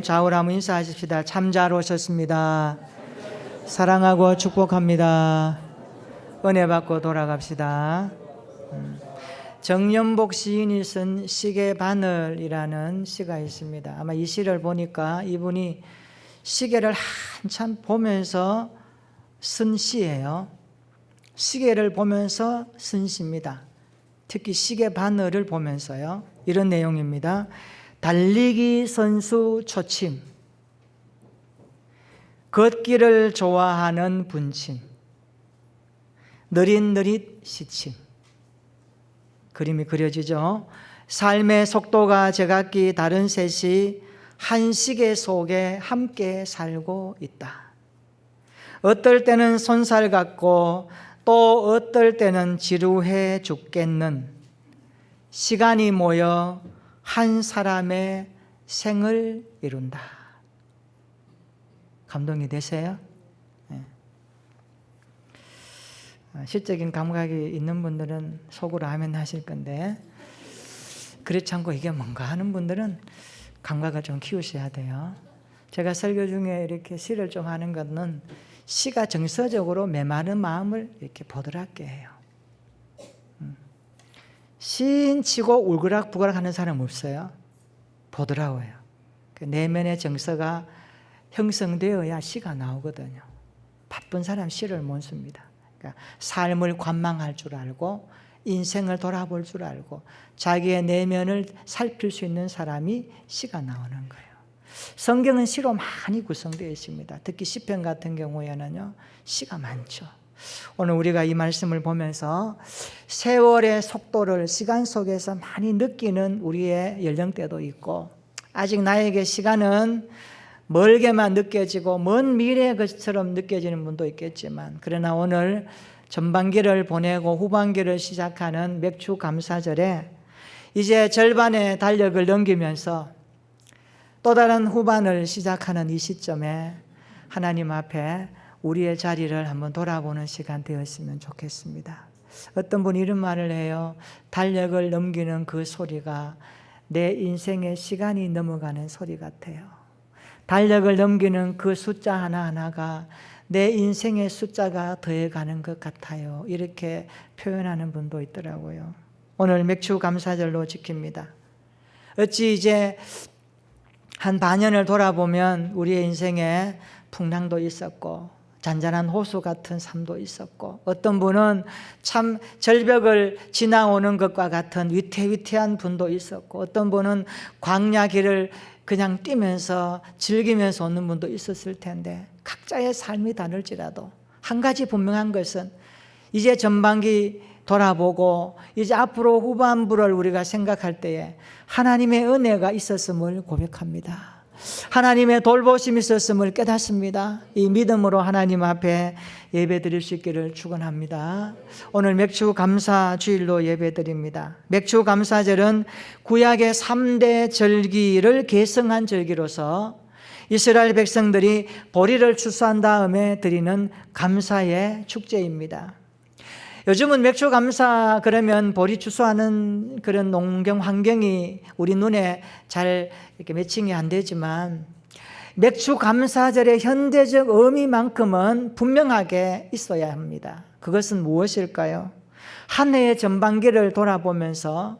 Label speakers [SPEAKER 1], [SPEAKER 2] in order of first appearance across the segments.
[SPEAKER 1] 좌우로 한번 인사하십시다. 참 잘 오셨습니다. 사랑하고 축복합니다. 은혜 받고 돌아갑시다. 정연복 시인이 쓴 시계 바늘이라는 시가 있습니다. 아마 이 시를 보니까 이분이 시계를 한참 보면서 쓴 시예요. 시계를 보면서 쓴 시입니다. 특히 시계 바늘을 보면서요. 이런 내용입니다. 달리기 선수 초침, 걷기를 좋아하는 분침, 느릿느릿 시침. 그림이 그려지죠. 삶의 속도가 제각기 다른 셋이 한 시계 속에 함께 살고 있다. 어떨 때는 손살 같고 또 어떨 때는 지루해 죽겠는 시간이 모여 한 사람의 생을 이룬다. 감동이 되세요? 네. 실적인 감각이 있는 분들은 속으로 아멘 하실 건데, 그렇지 않고 이게 뭔가 하는 분들은 감각을 좀 키우셔야 돼요. 제가 설교 중에 이렇게 시를 좀 하는 것은 시가 정서적으로 메마른 마음을 이렇게 보드랍게 해요. 시인 치고 울그락부그락 하는 사람 없어요. 보드라워요. 그 내면의 정서가 형성되어야 시가 나오거든요. 바쁜 사람 시를 못 씁니다. 그러니까 삶을 관망할 줄 알고 인생을 돌아볼 줄 알고 자기의 내면을 살필 수 있는 사람이 시가 나오는 거예요. 성경은 시로 많이 구성되어 있습니다. 특히 시편 같은 경우에는요, 시가 많죠. 오늘 우리가 이 말씀을 보면서 세월의 속도를 시간 속에서 많이 느끼는 우리의 연령대도 있고, 아직 나에게 시간은 멀게만 느껴지고 먼 미래의 것처럼 느껴지는 분도 있겠지만, 그러나 오늘 전반기를 보내고 후반기를 시작하는 맥주 감사절에 이제 절반의 달력을 넘기면서 또 다른 후반을 시작하는 이 시점에 하나님 앞에 우리의 자리를 한번 돌아보는 시간 되었으면 좋겠습니다. 어떤 분이 이런 말을 해요. 달력을 넘기는 그 소리가 내 인생의 시간이 넘어가는 소리 같아요. 달력을 넘기는 그 숫자 하나하나가 내 인생의 숫자가 더해가는 것 같아요. 이렇게 표현하는 분도 있더라고요. 오늘 맥주 감사절로 지킵니다. 어찌 이제 한 반년을 돌아보면 우리의 인생에 풍랑도 있었고 잔잔한 호수 같은 삶도 있었고, 어떤 분은 참 절벽을 지나오는 것과 같은 위태위태한 분도 있었고, 어떤 분은 광야 길을 그냥 뛰면서 즐기면서 오는 분도 있었을 텐데, 각자의 삶이 다를지라도 한 가지 분명한 것은 이제 전반기 돌아보고 이제 앞으로 후반부를 우리가 생각할 때에 하나님의 은혜가 있었음을 고백합니다. 하나님의 돌보심이 있었음을 깨닫습니다. 이 믿음으로 하나님 앞에 예배 드릴 수 있기를 축원합니다. 오늘 맥주 감사 주일로 예배 드립니다. 맥주 감사절은 구약의 3대 절기를 계승한 절기로서 이스라엘 백성들이 보리를 추수한 다음에 드리는 감사의 축제입니다. 요즘은 맥주 감사 그러면 보리 추수하는 그런 농경 환경이 우리 눈에 잘 이렇게 매칭이 안 되지만, 맥주 감사절의 현대적 의미만큼은 분명하게 있어야 합니다. 그것은 무엇일까요? 한 해의 전반기를 돌아보면서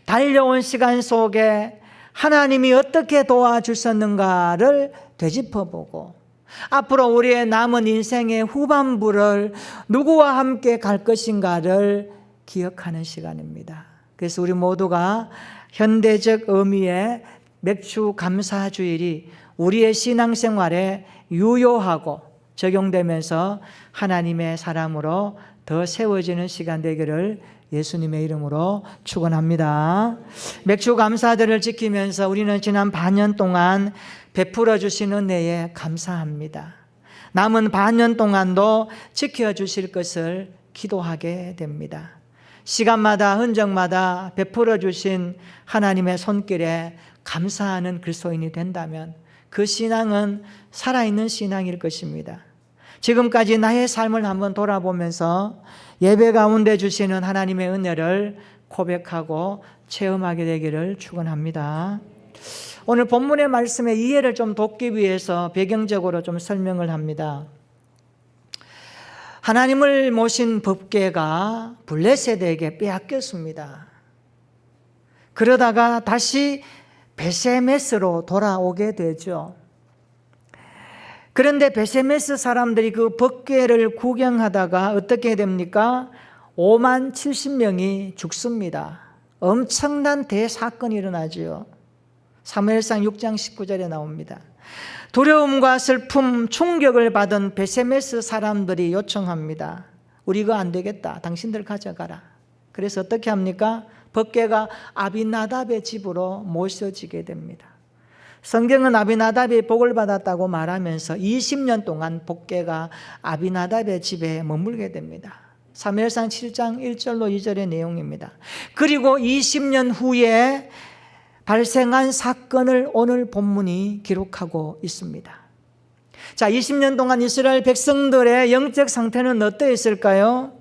[SPEAKER 1] 달려온 시간 속에 하나님이 어떻게 도와주셨는가를 되짚어보고, 앞으로 우리의 남은 인생의 후반부를 누구와 함께 갈 것인가를 기억하는 시간입니다. 그래서 우리 모두가 현대적 의미의 맥주 감사주일이 우리의 신앙생활에 유효하고 적용되면서 하나님의 사람으로 더 세워지는 시간 되기를 예수님의 이름으로 축원합니다. 맥주 감사들을 지키면서 우리는 지난 반년 동안 베풀어 주신 은혜에 감사합니다. 남은 반년 동안도 지켜주실 것을 기도하게 됩니다. 시간마다 흔적마다 베풀어 주신 하나님의 손길에 감사하는 그리스도인이 된다면 그 신앙은 살아있는 신앙일 것입니다. 지금까지 나의 삶을 한번 돌아보면서 예배 가운데 주시는 하나님의 은혜를 고백하고 체험하게 되기를 축원합니다. 오늘 본문의 말씀의 이해를 좀 돕기 위해서 배경적으로 좀 설명을 합니다. 하나님을 모신 법궤가 블레셋에게 빼앗겼습니다. 그러다가 다시 베세메스로 돌아오게 되죠. 그런데 베세메스 사람들이 그 법궤를 구경하다가 어떻게 됩니까? 5만 70명이 죽습니다. 엄청난 대사건이 일어나죠. 사무엘상 6장 19절에 나옵니다. 두려움과 슬픔, 충격을 받은 베세메스 사람들이 요청합니다. 우리 이거 안 되겠다. 당신들 가져가라. 그래서 어떻게 합니까? 법궤가 아비나답의 집으로 모셔지게 됩니다. 성경은 아비나답이 복을 받았다고 말하면서 20년 동안 법궤가 아비나답의 집에 머물게 됩니다. 사무엘상 7장 1절로 2절의 내용입니다. 그리고 20년 후에 발생한 사건을 오늘 본문이 기록하고 있습니다. 자, 20년 동안 이스라엘 백성들의 영적 상태는 어떠했을까요?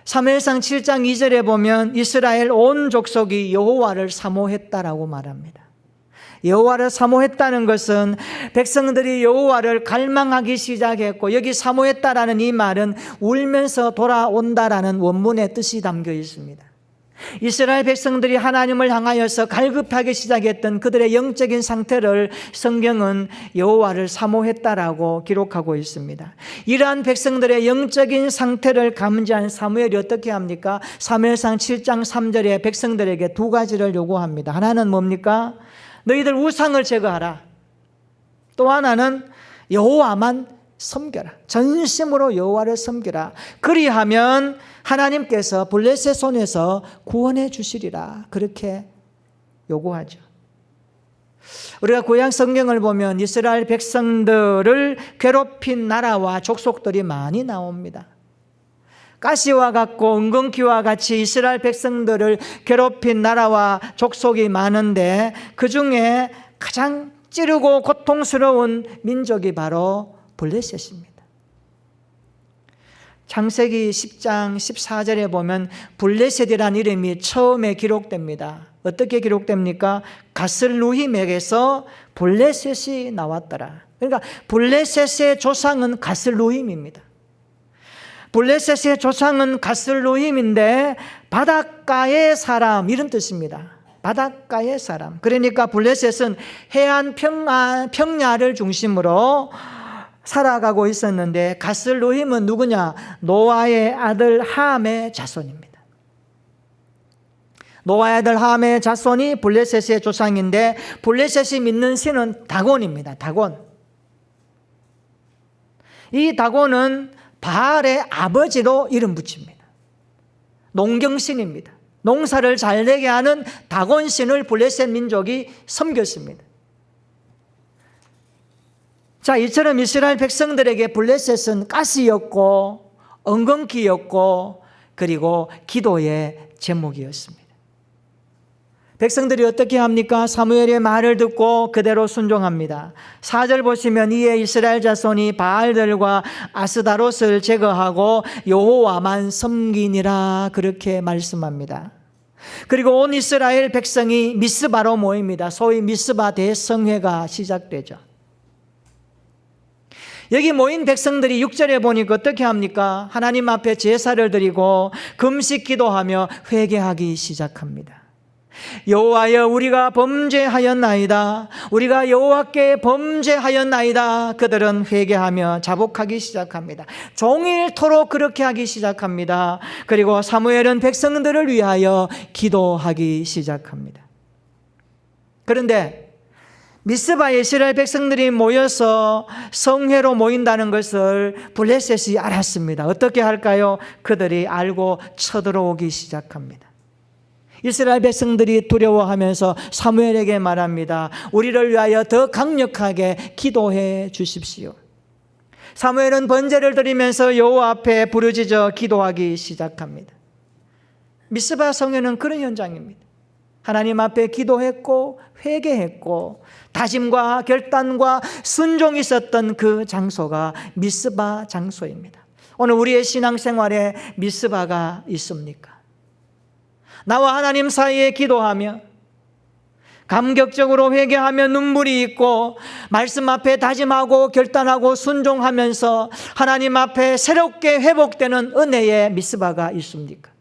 [SPEAKER 1] 사무엘상 7장 2절에 보면 이스라엘 온 족속이 여호와를 사모했다라고 말합니다. 여호와를 사모했다는 것은 백성들이 여호와를 갈망하기 시작했고, 여기 사모했다라는 이 말은 울면서 돌아온다라는 원문의 뜻이 담겨 있습니다. 이스라엘 백성들이 하나님을 향하여서 갈급하기 시작했던 그들의 영적인 상태를 성경은 여호와를 사모했다라고 기록하고 있습니다. 이러한 백성들의 영적인 상태를 감지한 사무엘이 어떻게 합니까? 사무엘상 7장 3절에 백성들에게 두 가지를 요구합니다. 하나는 뭡니까? 너희들 우상을 제거하라. 또 하나는 여호와만 섬겨라. 전심으로 여호와를 섬기라. 그리하면 하나님께서 블레셋 손에서 구원해 주시리라. 그렇게 요구하죠. 우리가 구약 성경을 보면 이스라엘 백성들을 괴롭힌 나라와 족속들이 많이 나옵니다. 가시와 같고 은근키와 같이 이스라엘 백성들을 괴롭힌 나라와 족속이 많은데, 그 중에 가장 찌르고 고통스러운 민족이 바로 블레셋입니다. 창세기 10장 14절에 보면 블레셋이라는 이름이 처음에 기록됩니다. 어떻게 기록됩니까? 가슬루힘에게서 블레셋이 나왔더라. 그러니까 블레셋의 조상은 가슬루힘입니다. 블레셋의 조상은 가슬루힘인데 바닷가의 사람, 이런 뜻입니다. 바닷가의 사람. 그러니까 블레셋은 해안 평야를 중심으로 살아가고 있었는데, 가슬루힘은 누구냐? 노아의 아들 함의 자손입니다. 노아의 아들 함의 자손이 블레셋의 조상인데, 블레셋이 믿는 신은 다곤입니다. 다곤. 이 다곤은 바알의 아버지로 이름 붙입니다. 농경신입니다. 농사를 잘 되게 하는 다곤신을 블레셋 민족이 섬겼습니다. 자, 이처럼 이스라엘 백성들에게 블레셋은 가시였고 엉겅퀴였고 그리고 기도의 제목이었습니다. 백성들이 어떻게 합니까? 사무엘의 말을 듣고 그대로 순종합니다. 4절 보시면 이에 이스라엘 자손이 바알들과 아스다롯을 제거하고 여호와만 섬기니라, 그렇게 말씀합니다. 그리고 온 이스라엘 백성이 미스바로 모입니다. 소위 미스바 대성회가 시작되죠. 여기 모인 백성들이 6절에 보니까 어떻게 합니까? 하나님 앞에 제사를 드리고 금식 기도하며 회개하기 시작합니다. 여호와여, 우리가 범죄하였나이다. 우리가 여호와께 범죄하였나이다. 그들은 회개하며 자복하기 시작합니다. 종일토록 그렇게 하기 시작합니다. 그리고 사무엘은 백성들을 위하여 기도하기 시작합니다. 그런데 미스바에 이스라엘 백성들이 모여서 성회로 모인다는 것을 블레셋이 알았습니다. 어떻게 할까요? 그들이 알고 쳐들어오기 시작합니다. 이스라엘 백성들이 두려워하면서 사무엘에게 말합니다. 우리를 위하여 더 강력하게 기도해 주십시오. 사무엘은 번제를 드리면서 여호와 앞에 부르짖어 기도하기 시작합니다. 미스바 성회는 그런 현장입니다. 하나님 앞에 기도했고 회개했고 다짐과 결단과 순종이 있었던 그 장소가 미스바 장소입니다. 오늘 우리의 신앙생활에 미스바가 있습니까? 나와 하나님 사이에 기도하며 감격적으로 회개하며 눈물이 있고 말씀 앞에 다짐하고 결단하고 순종하면서 하나님 앞에 새롭게 회복되는 은혜의 미스바가 있습니까?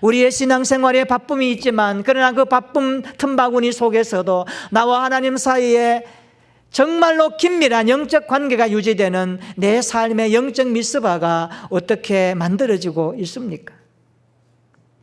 [SPEAKER 1] 우리의 신앙생활에 바쁨이 있지만 그러나 그 바쁨 틈바구니 속에서도 나와 하나님 사이에 정말로 긴밀한 영적 관계가 유지되는 내 삶의 영적 미스바가 어떻게 만들어지고 있습니까?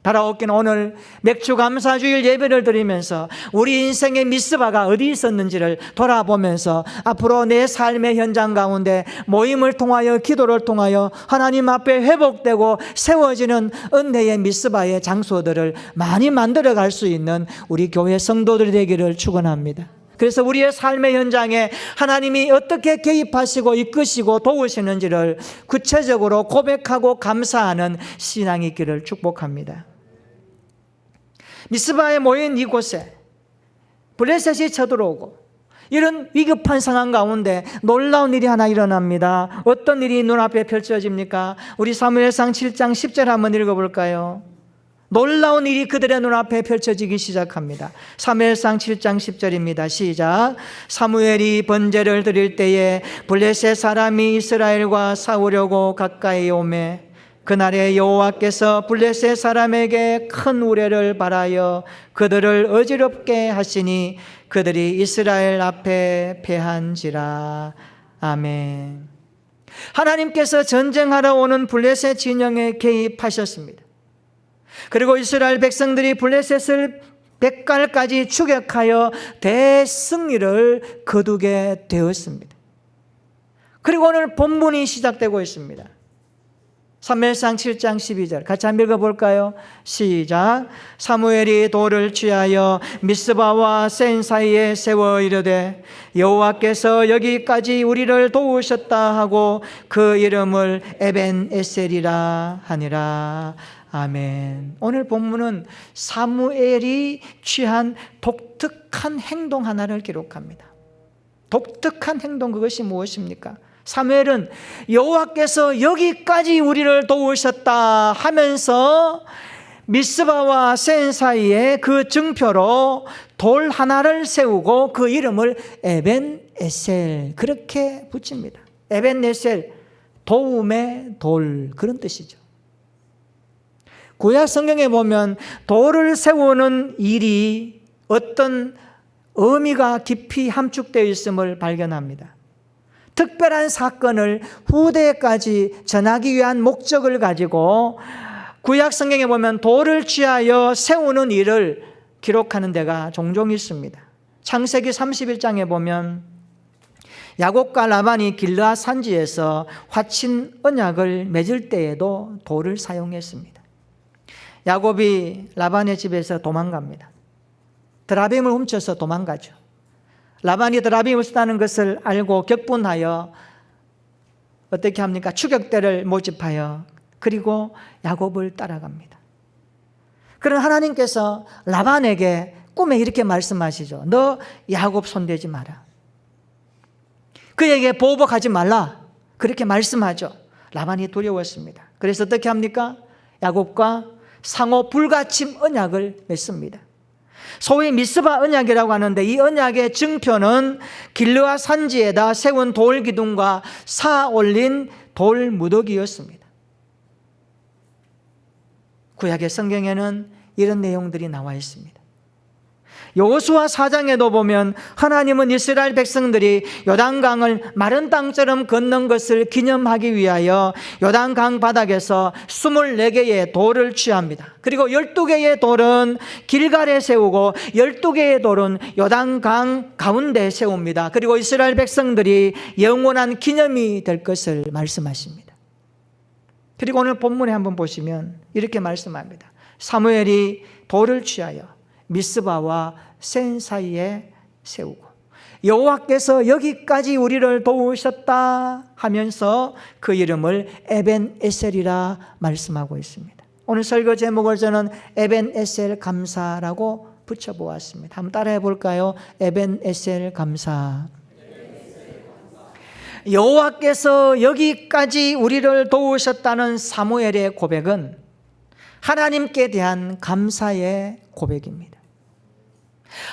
[SPEAKER 1] 달아오기는 오늘 맥주감사주일 예배를 드리면서 우리 인생의 미스바가 어디 있었는지를 돌아보면서 앞으로 내 삶의 현장 가운데 모임을 통하여 기도를 통하여 하나님 앞에 회복되고 세워지는 은혜의 미스바의 장소들을 많이 만들어갈 수 있는 우리 교회 성도들이 되기를 축원합니다. 그래서 우리의 삶의 현장에 하나님이 어떻게 개입하시고 이끄시고 도우시는지를 구체적으로 고백하고 감사하는 신앙이 있기를 축복합니다. 미스바에 모인 이곳에 블레셋이 쳐들어오고 이런 위급한 상황 가운데 놀라운 일이 하나 일어납니다. 어떤 일이 눈앞에 펼쳐집니까? 우리 사무엘상 7장 10절 한번 읽어볼까요? 놀라운 일이 그들의 눈앞에 펼쳐지기 시작합니다. 사무엘상 7장 10절입니다. 시작. 사무엘이 번제를 드릴 때에 블레셋 사람이 이스라엘과 싸우려고 가까이 오매 그날에 여호와께서 블레셋 사람에게 큰 우레를 발하여 그들을 어지럽게 하시니 그들이 이스라엘 앞에 패한지라. 아멘. 하나님께서 전쟁하러 오는 블레셋 진영에 개입하셨습니다. 그리고 이스라엘 백성들이 블레셋을 백갈까지 추격하여 대승리를 거두게 되었습니다. 그리고 오늘 본문이 시작되고 있습니다. 사무엘상 7장 12절 같이 한번 읽어볼까요? 시작. 사무엘이 돌을 취하여 미스바와 센 사이에 세워 이르되 여호와께서 여기까지 우리를 도우셨다 하고 그 이름을 에벤에셀이라 하니라. 아멘. 오늘 본문은 사무엘이 취한 독특한 행동 하나를 기록합니다. 독특한 행동, 그것이 무엇입니까? 사무엘은 여호와께서 여기까지 우리를 도우셨다 하면서 미스바와 센 사이에 그 증표로 돌 하나를 세우고 그 이름을 에벤에셀 그렇게 붙입니다. 에벤에셀, 도움의 돌, 그런 뜻이죠. 구약 성경에 보면 돌을 세우는 일이 어떤 의미가 깊이 함축되어 있음을 발견합니다. 특별한 사건을 후대까지 전하기 위한 목적을 가지고 구약 성경에 보면 돌을 취하여 세우는 일을 기록하는 데가 종종 있습니다. 창세기 31장에 보면 야곱과 라반이 길르앗 산지에서 화친 언약을 맺을 때에도 돌을 사용했습니다. 야곱이 라반의 집에서 도망갑니다. 드라빔을 훔쳐서 도망가죠. 라반이 드라빔을 쓰다는 것을 알고 격분하여 어떻게 합니까? 추격대를 모집하여 그리고 야곱을 따라갑니다. 그러나 하나님께서 라반에게 꿈에 이렇게 말씀하시죠. 너 야곱 손대지 마라. 그에게 보복하지 말라. 그렇게 말씀하죠. 라반이 두려웠습니다. 그래서 어떻게 합니까? 야곱과 상호 불가침 언약을 맺습니다. 소위 미스바 언약이라고 하는데 이 언약의 증표는 길르앗 산지에다 세운 돌 기둥과 쌓아 올린 돌 무더기였습니다. 구약의 성경에는 이런 내용들이 나와 있습니다. 여호수아 4장에도 보면 하나님은 이스라엘 백성들이 요단강을 마른 땅처럼 건넌 것을 기념하기 위하여 요단강 바닥에서 24개의 돌을 취합니다. 그리고 12개의 돌은 길갈에 세우고 12개의 돌은 요단강 가운데 세웁니다. 그리고 이스라엘 백성들이 영원한 기념이 될 것을 말씀하십니다. 그리고 오늘 본문에 한번 보시면 이렇게 말씀합니다. 사무엘이 돌을 취하여 미스바와 센 사이에 세우고 여호와께서 여기까지 우리를 도우셨다 하면서 그 이름을 에벤에셀이라 말씀하고 있습니다. 오늘 설교 제목을 저는 에벤에셀 감사라고 붙여보았습니다. 한번 따라해 볼까요? 에벤에셀 감사. 여호와께서 여기까지 우리를 도우셨다는 사무엘의 고백은 하나님께 대한 감사의 고백입니다.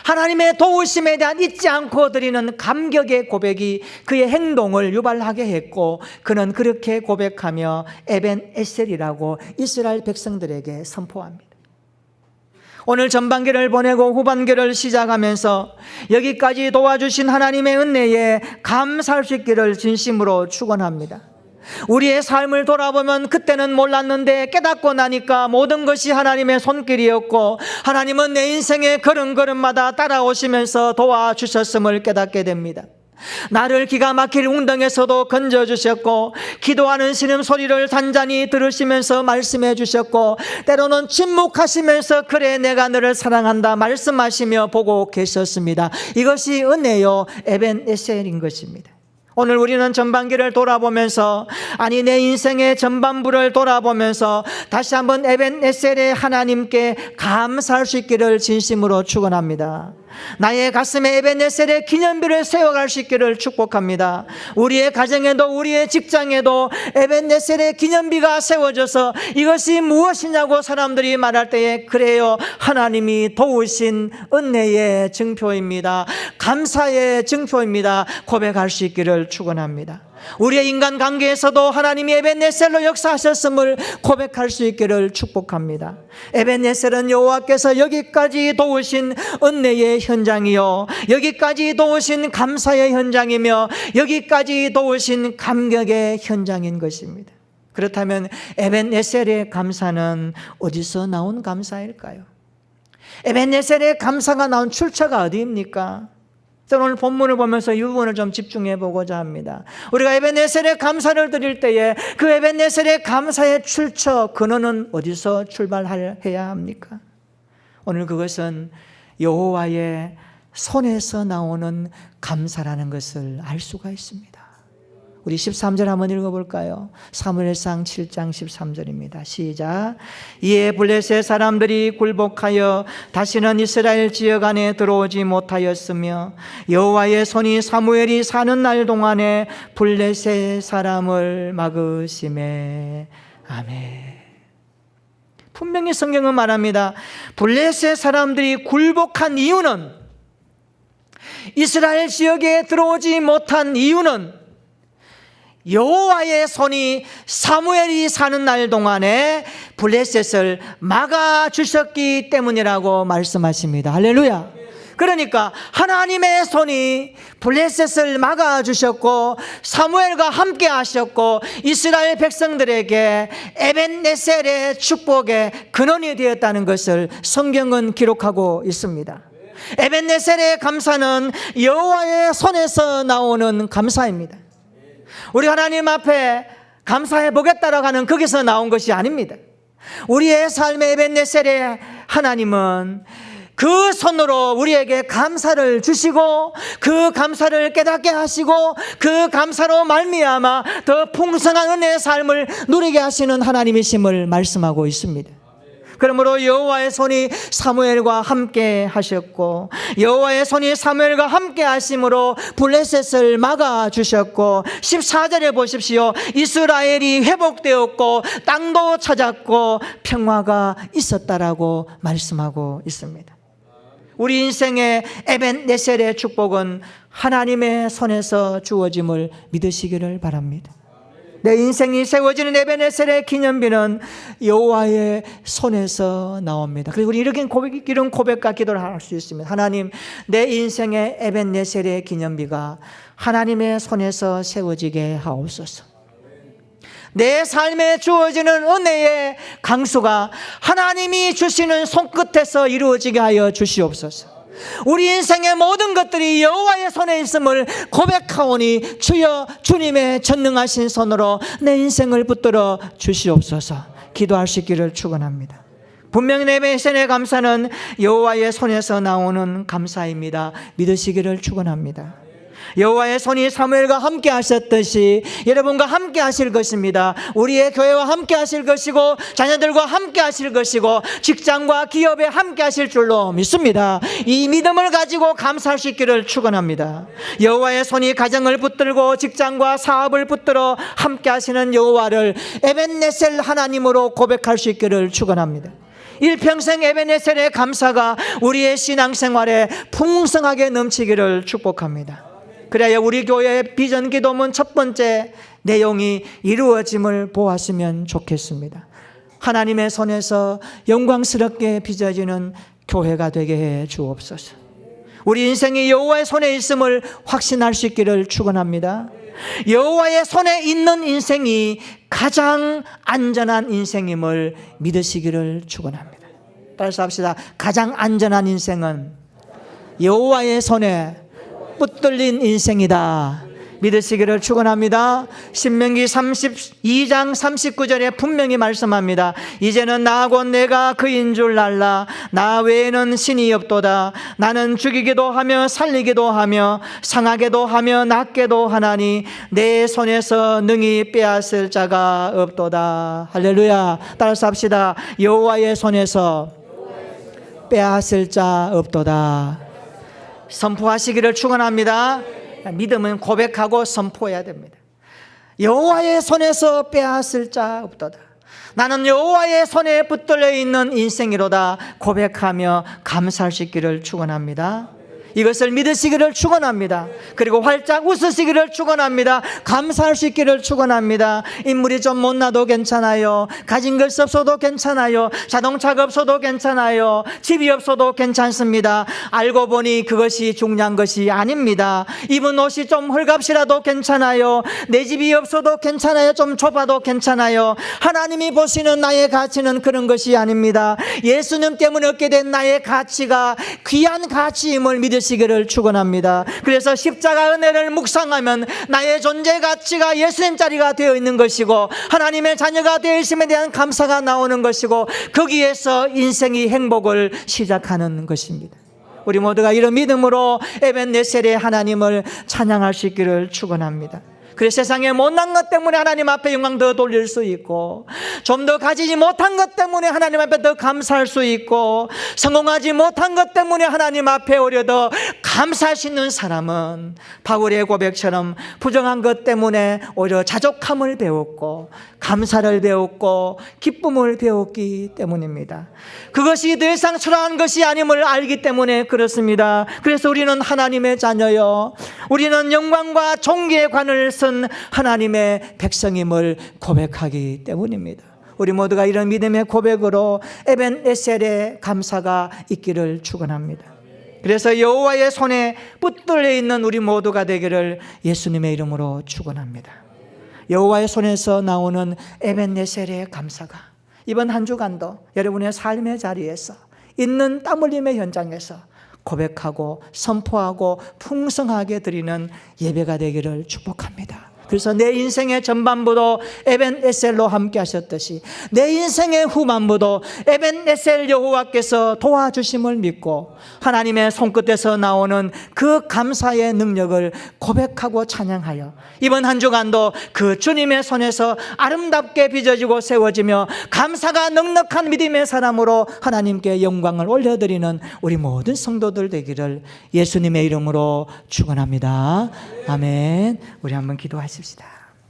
[SPEAKER 1] 하나님의 도우심에 대한 잊지 않고 드리는 감격의 고백이 그의 행동을 유발하게 했고, 그는 그렇게 고백하며 에벤 에셀이라고 이스라엘 백성들에게 선포합니다. 오늘 전반기를 보내고 후반기를 시작하면서 여기까지 도와주신 하나님의 은혜에 감사할 수 있기를 진심으로 축원합니다. 우리의 삶을 돌아보면 그때는 몰랐는데 깨닫고 나니까 모든 것이 하나님의 손길이었고, 하나님은 내 인생의 걸음걸음마다 따라오시면서 도와주셨음을 깨닫게 됩니다. 나를 기가 막힐 웅덩에서도 건져주셨고, 기도하는 신음소리를 단단히 들으시면서 말씀해 주셨고, 때로는 침묵하시면서 그래 내가 너를 사랑한다 말씀하시며 보고 계셨습니다. 이것이 은혜요 에벤에셀인 것입니다. 오늘 우리는 전반기를 돌아보면서, 아니 내 인생의 전반부를 돌아보면서 다시 한번 에벤에셀의 하나님께 감사할 수 있기를 진심으로 축원합니다. 나의 가슴에 에벤에셀의 기념비를 세워갈 수 있기를 축복합니다. 우리의 가정에도 우리의 직장에도 에벤에셀의 기념비가 세워져서 이것이 무엇이냐고 사람들이 말할 때에, 그래요, 하나님이 도우신 은혜의 증표입니다, 감사의 증표입니다, 고백할 수 있기를 축원합니다. 우리의 인간관계에서도 하나님이 에벤에셀로 역사하셨음을 고백할 수 있기를 축복합니다. 에벤에셀은 여호와께서 여기까지 도우신 은혜의 현장이요, 여기까지 도우신 감사의 현장이며, 여기까지 도우신 감격의 현장인 것입니다. 그렇다면 에벤에셀의 감사는 어디서 나온 감사일까요? 에벤에셀의 감사가 나온 출처가 어디입니까? 오늘 본문을 보면서 이 부분을 좀 집중해 보고자 합니다. 우리가 에벤에셀의 감사를 드릴 때에 그 에벤에셀의 감사의 출처, 근원은 어디서 출발해야 합니까? 오늘 그것은 여호와의 손에서 나오는 감사라는 것을 알 수가 있습니다. 우리 13절 한번 읽어볼까요? 사무엘상 7장 13절입니다. 시작. 이에 블레셋 사람들이 굴복하여 다시는 이스라엘 지역 안에 들어오지 못하였으며, 여호와의 손이 사무엘이 사는 날 동안에 블레셋 사람을 막으시매. 아멘. 분명히 성경은 말합니다. 블레셋 사람들이 굴복한 이유는, 이스라엘 지역에 들어오지 못한 이유는 여호와의 손이 사무엘이 사는 날 동안에 블레셋을 막아주셨기 때문이라고 말씀하십니다. 할렐루야. 그러니까 하나님의 손이 블레셋을 막아주셨고, 사무엘과 함께 하셨고, 이스라엘 백성들에게 에벤에셀의 축복의 근원이 되었다는 것을 성경은 기록하고 있습니다. 에벤에셀의 감사는 여호와의 손에서 나오는 감사입니다. 우리 하나님 앞에 감사해 보겠다라고 하는 거기서 나온 것이 아닙니다. 우리의 삶의 에벤에셀의 하나님은 그 손으로 우리에게 감사를 주시고, 그 감사를 깨닫게 하시고, 그 감사로 말미암아 더 풍성한 은혜의 삶을 누리게 하시는 하나님이심을 말씀하고 있습니다. 그러므로 여호와의 손이 사무엘과 함께 하셨고, 여호와의 손이 사무엘과 함께 하심으로 블레셋을 막아주셨고, 14절에 보십시오. 이스라엘이 회복되었고 땅도 찾았고 평화가 있었다라고 말씀하고 있습니다. 우리 인생의 에벤에셀의 축복은 하나님의 손에서 주어짐을 믿으시기를 바랍니다. 내 인생이 세워지는 에벤에셀의 기념비는 여호와의 손에서 나옵니다. 그리고 우리 이런 고백과 기도를 할 수 있습니다. 하나님, 내 인생의 에벤에셀의 기념비가 하나님의 손에서 세워지게 하옵소서. 내 삶에 주어지는 은혜의 강수가 하나님이 주시는 손끝에서 이루어지게 하여 주시옵소서. 우리 인생의 모든 것들이 여호와의 손에 있음을 고백하오니, 주여 주님의 전능하신 손으로 내 인생을 붙들어 주시옵소서. 기도할 수 있기를 축원합니다. 분명히 내 에벤에셀의 감사는 여호와의 손에서 나오는 감사입니다. 믿으시기를 축원합니다. 여호와의 손이 사무엘과 함께 하셨듯이 여러분과 함께 하실 것입니다. 우리의 교회와 함께 하실 것이고, 자녀들과 함께 하실 것이고, 직장과 기업에 함께 하실 줄로 믿습니다. 이 믿음을 가지고 감사할 수 있기를 축원합니다. 여호와의 손이 가정을 붙들고 직장과 사업을 붙들어 함께 하시는 여호와를 에벤에셀 하나님으로 고백할 수 있기를 축원합니다. 일평생 에베네셀의 감사가 우리의 신앙생활에 풍성하게 넘치기를 축복합니다. 그래야 우리 교회의 비전 기도문 첫 번째 내용이 이루어짐을 보았으면 좋겠습니다. 하나님의 손에서 영광스럽게 빚어지는 교회가 되게 해 주옵소서. 우리 인생이 여호와의 손에 있음을 확신할 수 있기를 축원합니다. 여호와의 손에 있는 인생이 가장 안전한 인생임을 믿으시기를 축원합니다. 따라서 합시다. 가장 안전한 인생은 여호와의 손에 붙들린 인생이다. 믿으시기를 축원합니다. 신명기 32장 39절에 분명히 말씀합니다. 이제는 나하고 내가 그인 줄 알라. 나 외에는 신이 없도다. 나는 죽이기도 하며 살리기도 하며 상하게도 하며 낫게도 하나니 내 손에서 능히 빼앗을 자가 없도다. 할렐루야. 따라서 합시다. 여호와의 손에서 빼앗을 자 없도다. 선포하시기를 축원합니다. 믿음은 고백하고 선포해야 됩니다. 여호와의 손에서 빼앗을 자 없도다. 나는 여호와의 손에 붙들려 있는 인생이로다. 고백하며 감사할 수 있기를 축원합니다. 이것을 믿으시기를 축원합니다. 그리고 활짝 웃으시기를 축원합니다. 감사할 수 있기를 축원합니다. 인물이 좀 못나도 괜찮아요. 가진 것이 없어도 괜찮아요. 자동차가 없어도 괜찮아요. 집이 없어도 괜찮습니다. 알고 보니 그것이 중요한 것이 아닙니다. 입은 옷이 좀 헐값이라도 괜찮아요. 내 집이 없어도 괜찮아요. 좀 좁아도 괜찮아요. 하나님이 보시는 나의 가치는 그런 것이 아닙니다. 예수님 때문에 얻게 된 나의 가치가 귀한 가치임을 믿으시기를 축원합니다. 그래서 십자가 은혜를 묵상하면 나의 존재 가치가 예수님 자리가 되어 있는 것이고 하나님의 자녀가 되어 있음에 대한 감사가 나오는 것이고 거기에서 인생이 행복을 시작하는 것입니다. 우리 모두가 이런 믿음으로 에벤네셀의 하나님을 찬양할 수 있기를 축원합니다. 그래서 세상에 못난 것 때문에 하나님 앞에 영광 더 돌릴 수 있고 좀 더 가지지 못한 것 때문에 하나님 앞에 더 감사할 수 있고 성공하지 못한 것 때문에 하나님 앞에 오히려 더 감사할 수 있는 사람은 바울의 고백처럼 부정한 것 때문에 오히려 자족함을 배웠고 감사를 배웠고 기쁨을 배웠기 때문입니다. 그것이 더 이상 초라한 것이 아님을 알기 때문에 그렇습니다. 그래서 우리는 하나님의 자녀요, 우리는 영광과 존귀의 관을 쓴 하나님의 백성임을 고백하기 때문입니다. 우리 모두가 이런 믿음의 고백으로 에벤에셀의 감사가 있기를 축원합니다. 그래서 여호와의 손에 붙들려 있는 우리 모두가 되기를 예수님의 이름으로 축원합니다. 여호와의 손에서 나오는 에벤에셀의 감사가 이번 한 주간도 여러분의 삶의 자리에서 있는 땀 흘림의 현장에서 고백하고 선포하고 풍성하게 드리는 예배가 되기를 축복합니다. 그래서 내 인생의 전반부도 에벤에셀로 함께 하셨듯이 내 인생의 후반부도 에벤에셀 여호와께서 도와주심을 믿고 하나님의 손끝에서 나오는 그 감사의 능력을 고백하고 찬양하여 이번 한 주간도 그 주님의 손에서 아름답게 빚어지고 세워지며 감사가 넉넉한 믿음의 사람으로 하나님께 영광을 올려드리는 우리 모든 성도들 되기를 예수님의 이름으로 축원합니다. 아멘. 우리 한번 기도하십시다.